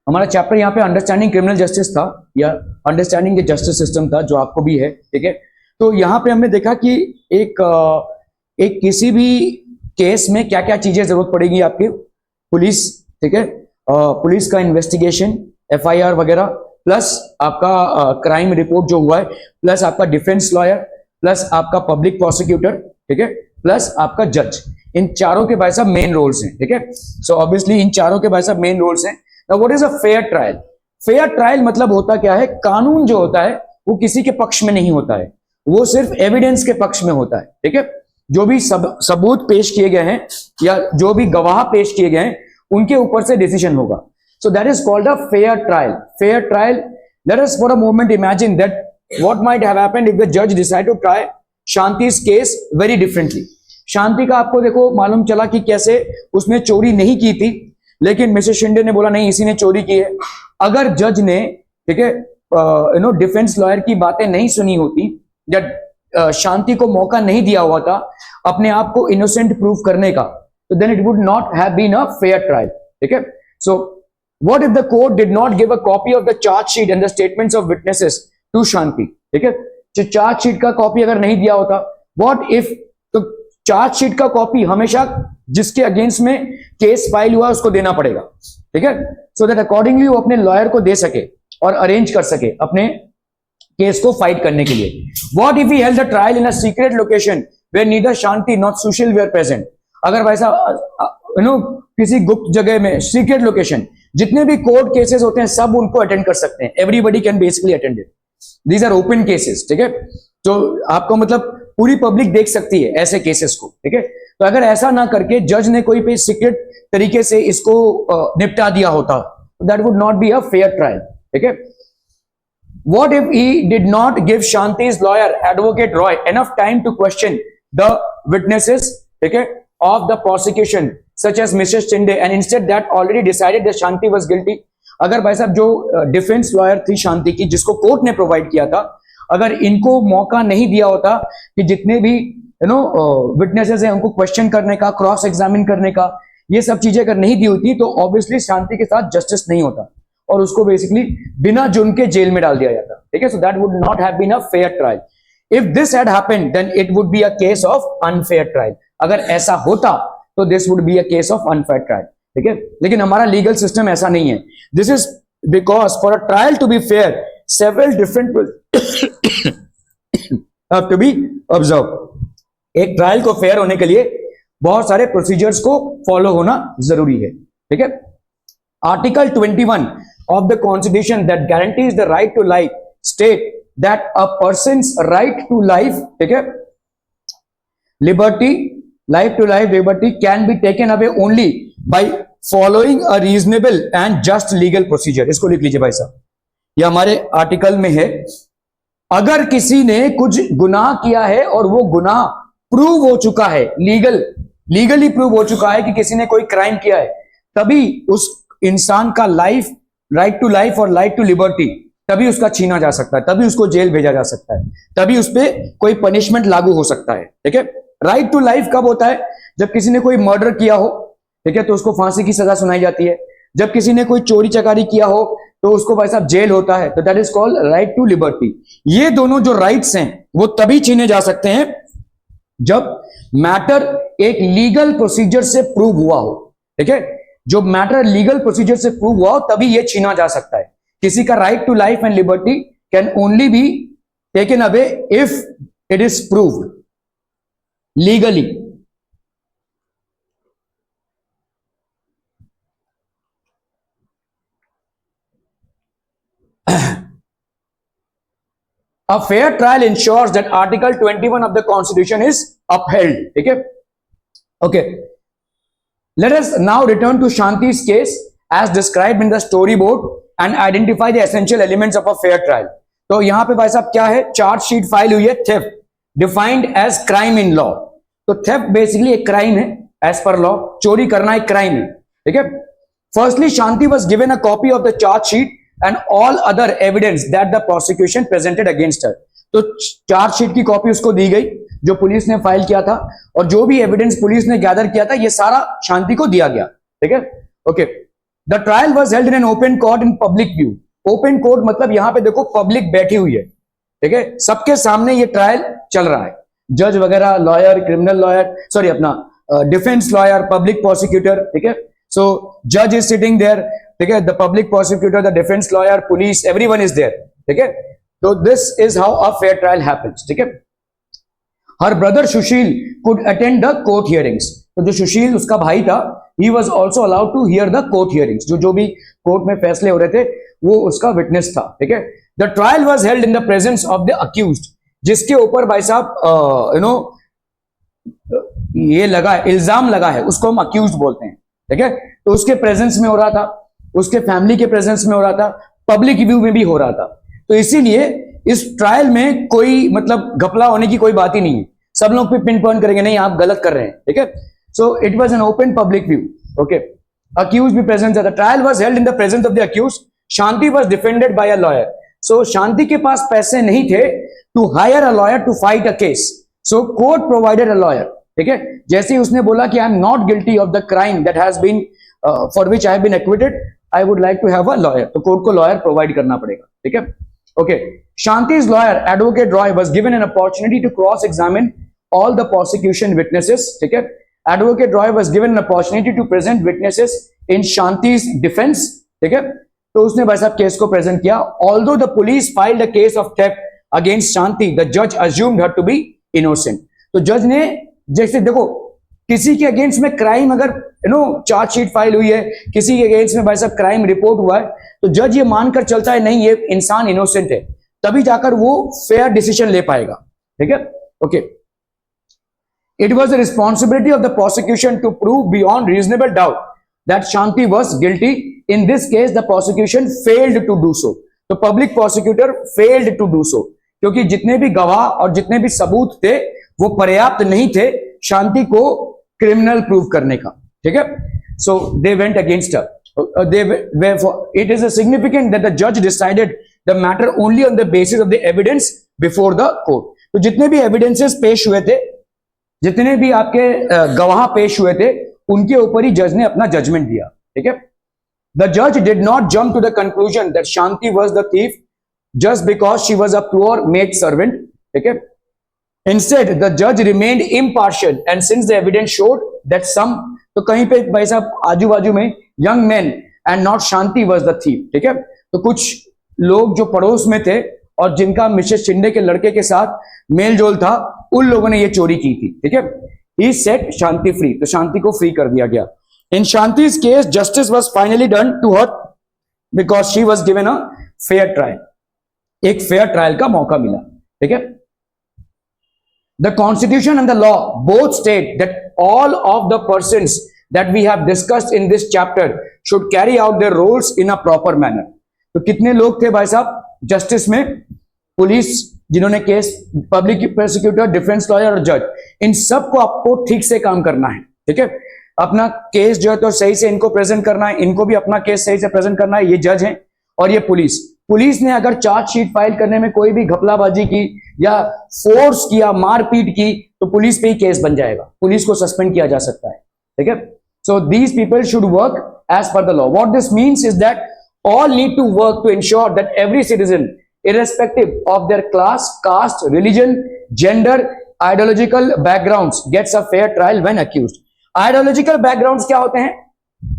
हमारा चैप्टर यहाँ पे अंडरस्टैंडिंग क्रिमिनल जस्टिस था या अंडरस्टैंडिंग द जस्टिस सिस्टम था, जो आपको भी है, ठीक है। तो यहाँ पे हमने देखा कि एक किसी भी केस में क्या क्या चीजें जरूरत पड़ेगी आपकी, पुलिस, ठीक है, पुलिस का इन्वेस्टिगेशन, एफआईआर वगैरह, प्लस आपका क्राइम रिपोर्ट जो हुआ है, प्लस आपका डिफेंस लॉयर, प्लस आपका पब्लिक प्रोसिक्यूटर, ठीक है, प्लस आपका जज। इन चारों के भाई साहब मेन रोल्स हैं, ठीक है। सो ऑब्वियसली इन चारों के भाई साहब मेन रोल्स हैं। Now what is a fair trial? Fair trial मतलब होता क्या है, कानून जो होता है वो किसी के पक्ष में नहीं होता है, वो सिर्फ एविडेंस के पक्ष में होता है, ठीक है। जो भी सबूत पेश किए गए हैं या जो भी गवाह पेश किए गए हैं उनके ऊपर से डिसीजन होगा। So that is called a fair trial. Fair trial, let us for a moment imagine that what might have happened if the जज डिसाइड टू ट्राई शांति's केस वेरी डिफरेंटली। शांति का आपको देखो मालूम चला कि कैसे उसने चोरी नहीं की थी, लेकिन मिसेस शिंदे ने बोला नहीं इसी ने चोरी की है। अगर जज ने, ठीक है, डिफेंस लॉयर की बातें नहीं सुनी होती या शांति को मौका नहीं दिया हुआ था अपने आप को इनोसेंट प्रूव करने का, तो then it would not have been a fair trial, ठीक है। So what if the court did not give a copy of the chargesheet and the statements of witnesses to Shanti, ठीक है। जो चार्जशीट का copy अगर नहीं दिया होता, व्हाट इफ, तो चार्जशीट का कॉपी हमेशा जिसके अगेंस्ट में केस फाइल हुआ उसको देना पड़ेगा, ठीक है, सो दैट अकॉर्डिंगली वो अपने लॉयर को दे सके और अरेंज कर सके अपने केस को फाइट करने के लिए। What if he held the trial in a secret location where neither Shanti not Sushil were present? अगर वैसा किसी गुप्त जगह में, सीक्रेट लोकेशन, जितने भी कोर्ट केसेस होते हैं सब उनको अटेंड कर सकते हैं, everybody can basically attend it, these are open cases, ठीक है। तो आपको मतलब पूरी पब्लिक देख सकती है ऐसे केसेस को, ठीक है। तो अगर ऐसा ना करके जज ने कोई पे सीक्रेट तरीके से इसको निपटा दिया होता, that would not be a fair trial, ठीक है। What if he did not give Shanti's lawyer, Advocate Roy, enough time to question the witnesses, okay, of the prosecution, such as Mrs. Shinde, and instead that already decided that Shanti was guilty? अगर भाई साहब जो defence lawyer थी शांति की, जिसको court ने provide किया था, अगर इनको मौका नहीं दिया होता कि जितने भी विटनेसेस हैं उनको क्वेश्चन करने का, क्रॉस एग्जामिन करने का, ये सब चीजें अगर नहीं दी होती तो ऑब्वियसली शांति के साथ जस्टिस नहीं होता और उसको बेसिकली बिना जुर्म के जेल में डाल दिया जाता, ठीक है। So that would not have been a fair trial. If this had happened then it would be a case of unfair trial. अगर ऐसा होता तो this would be a case of unfair trial, ठीक है। लेकिन हमारा लीगल सिस्टम ऐसा नहीं है। This is because for a trial to be fair several different have to be observe. एक ट्रायल को फेयर होने के लिए बहुत सारे प्रोसीजर्स को फॉलो होना जरूरी है, ठीक है। Article 21 of the Constitution that guarantees the right to life state that a person's right to life, ठीक है, liberty, life to life liberty can be taken away only by following a reasonable and just legal procedure। इसको लिख लीजिए भाई साहब, ये हमारे article में है। अगर किसी ने कुछ गुनाह किया है और वो गुनाह प्रूव हो चुका है, लीगली प्रूव हो चुका है कि किसी ने कोई क्राइम किया है, तभी उस इंसान का लाइफ, राइट टू लाइफ और राइट टू लिबर्टी तभी उसका छीना जा सकता है, तभी उसको जेल भेजा जा सकता है, तभी उस पर कोई पनिशमेंट लागू हो सकता है, ठीक है। राइट टू लाइफ कब होता है? जब किसी ने कोई मर्डर किया हो, ठीक है, तो उसको फांसी की सजा सुनाई जाती है। जब किसी ने कोई चोरी चकारी किया हो तो उसको भाई साहब जेल होता है, तो that is called right to liberty. ये दोनों जो राइट्स हैं वो तभी छीने जा सकते हैं जब मैटर एक लीगल प्रोसीजर से प्रूव हुआ हो, ठीक है। जो मैटर लीगल प्रोसीजर से प्रूव हुआ हो तभी ये छीना जा सकता है। किसी का right to life and liberty can only be taken away if it is proved legally. A fair trial ensures that Article 21 of the Constitution is upheld, ठीक है। Okay. Let us now return to Shanti's case as described in the storyboard and identify the essential elements of a fair trial. तो यहां पे भाई साहब क्या है, charge sheet file हुई है, theft defined as crime in law. तो थेफ्ट बेसिकली एक क्राइम है एज पर लॉ, चोरी करना एक क्राइम है, ठीक है। Firstly Shanti was given a copy of the charge sheet and all other evidence that the prosecution presented against her. तो चार्ज शीट की कॉपी उसको दी गई जो पुलिस ने फाइल किया था, और जो भी एविडेंस पुलिस ने गैदर किया था ये सारा शांति को दिया गया, ठीक है। Okay, the trial was held in an open court in public view. Open court मतलब यहां पे देखो पब्लिक बैठी हुई है, ठीक है, सबके सामने ये ट्रायल चल रहा है, जज वगैरह, लॉयर, क्रिमिनल लॉयर, सॉरी अपना डिफेंस लॉयर, पब्लिक प्रोसिक्यूटर, ठीक है। सो जज इज सिटिंग देयर, ठीक है, the public prosecutor, the defence lawyer, police, everyone is there, ठीक है। तो this is how a fair trial happens, ठीक है। Her brother Sushil could attend the court hearings. तो जो सुशील उसका भाई था, he was also allowed to hear the court hearings, जो भी कोर्ट में फैसले हो रहे थे वो उसका विटनेस था, ठीक है। The trial was held in the presence of the accused, जिसके ऊपर भाई साहब ये लगा है, इल्जाम लगा है, उसको हम अक्यूज्ड बोलते हैं, ठीक है। तो उसके प्रेजेंस में हो रहा था, उसके फैमिली के प्रेजेंस में हो रहा था, पब्लिक व्यू में भी हो रहा था। तो इसीलिए इस ट्रायल में कोई मतलब घपला होने की कोई बात ही नहीं है, सब लोग भी पिन पॉइंट करेंगे नहीं आप गलत कर रहे हैं, ठीक है। So it was an open public view, okay. Accused भी प्रेजेंट था। Trial was held in the presence of the accused. Shanti was defended by a lawyer. So Shanti के पास पैसे नहीं थे to hire a lawyer to fight a case, so court provided a lawyer, ठीक है। जैसे ही उसने बोला कि I am not guilty of the crime that has been for which I have been acquitted, I would like to have a lawyer, तो court को lawyer provide करना पड़ेगा, ठीक है, okay. Shanti's lawyer, Advocate Roy, was given an opportunity to cross-examine all the prosecution witnesses. ठीक है, Advocate Roy was given an opportunity to present witnesses in Shanti's defense. ठीक है, तो उसने भाई साहब केस को प्रेजेंट किया. Although the police filed a case of theft against Shanti, the judge assumed her to be innocent. तो जज ने जैसे देखो किसी के अगेंस्ट में क्राइम अगर चार्जशीट फाइल हुई है, किसी के अगेंस्ट में भाई साहब क्राइम रिपोर्ट हुआ है, तो जज ये मानकर चलता है नहीं ये इंसान इनोसेंट है, तभी जाकर वो फेयर डिसीजन ले पाएगा, ठीक है, okay. It was the responsibility of the prosecution to prove beyond reasonable doubt that Shanti was guilty. In this case the prosecution failed to do so. तो public prosecutor failed to do so, क्योंकि जितने भी गवाह और जितने भी सबूत थे वो पर्याप्त नहीं थे शांति को क्रिमिनल प्रूव करने का, ठीक है. So they went against her. It is significant that the judge decided the matter only on the basis of the evidence before the court. तो जितने भी evidences पेश हुए थे, जितने भी आपके गवाह पेश हुए थे, उनके ऊपर ही जज ने अपना जजमेंट दिया, ठीक है. The judge did not jump to the conclusion that Shanti was the thief just because she was a poor maid servant, ठीक है. Instead, the judge remained impartial and since the evidence showed that some, तो कहीं पे भाई साहब आजू बाजू में young men and not Shanti was the thief, ठीक है. तो कुछ लोग जो पड़ोस में थे और जिनका मिसेस शिंदे के लड़के के साथ मेल जोल था, उन लोगों ने ये चोरी की थी, ठीक है. He set Shanti free, तो शांति को फ्री कर दिया गया. In Shanti's case, justice was finally done to her because she was given a fair trial. एक फेयर ट्रायल का मौका मिला, ठीक है. The Constitution and the law both state that all of the persons that we have discussed in this chapter should carry out their roles in a proper manner. तो कितने लोग थे भाई साहब जस्टिस में? पुलिस, जिन्होंने case, public prosecutor, defence lawyer और जज, इन सबको आपको ठीक से काम करना है, ठीक है. अपना केस जो है तो सही से इनको प्रेजेंट करना है, इनको भी अपना केस सही से प्रेजेंट करना है. ये जज हैं और ये पुलिस. पुलिस ने अगर चार्जशीट फाइल करने में कोई भी घपलाबाजी की या फोर्स किया, मारपीट की, तो पुलिस पे ही केस बन जाएगा, पुलिस को सस्पेंड किया जा सकता है, ठीक है. So these people should work as per the law. What this means is that all need to work to ensure that every citizen, irrespective of their class, caste, religion, gender, ideological backgrounds, gets a fair trial when accused. Ideological backgrounds क्या होते हैं?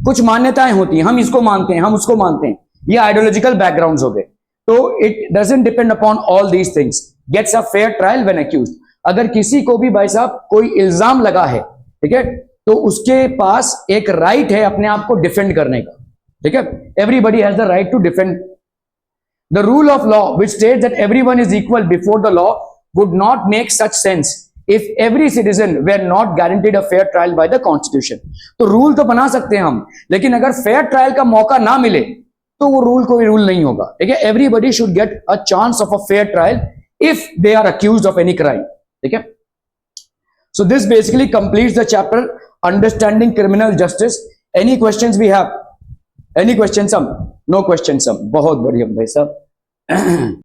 कुछ मान्यताएं होती हैं, हम इसको मानते हैं, हम उसको मानते हैं, ये ideological backgrounds हो गए. तो it doesn't depend upon all these things. Gets a fair trial when accused. अगर किसी को भी भाई साहब कोई इल्जाम लगा है, ठीक है, तो उसके पास एक राइट है अपने आप को डिफेंड करने का, ठीक है. Everybody has the right to defend. The rule of law which states that everyone is equal before the law would not make such sense if every citizen were not guaranteed a fair trial by the constitution. तो rule तो बना सकते हैं हम, लेकिन अगर fair trial का मौका ना मिले तो वो रूल कोई रूल नहीं होगा, ठीक है. Everybody should get a chance of a fair trial if they are accused of any crime, ठीक है. So this basically completes the chapter understanding criminal justice. Any questions we have? Any question, some? No question, some. बहुत बढ़िया भाई साहब.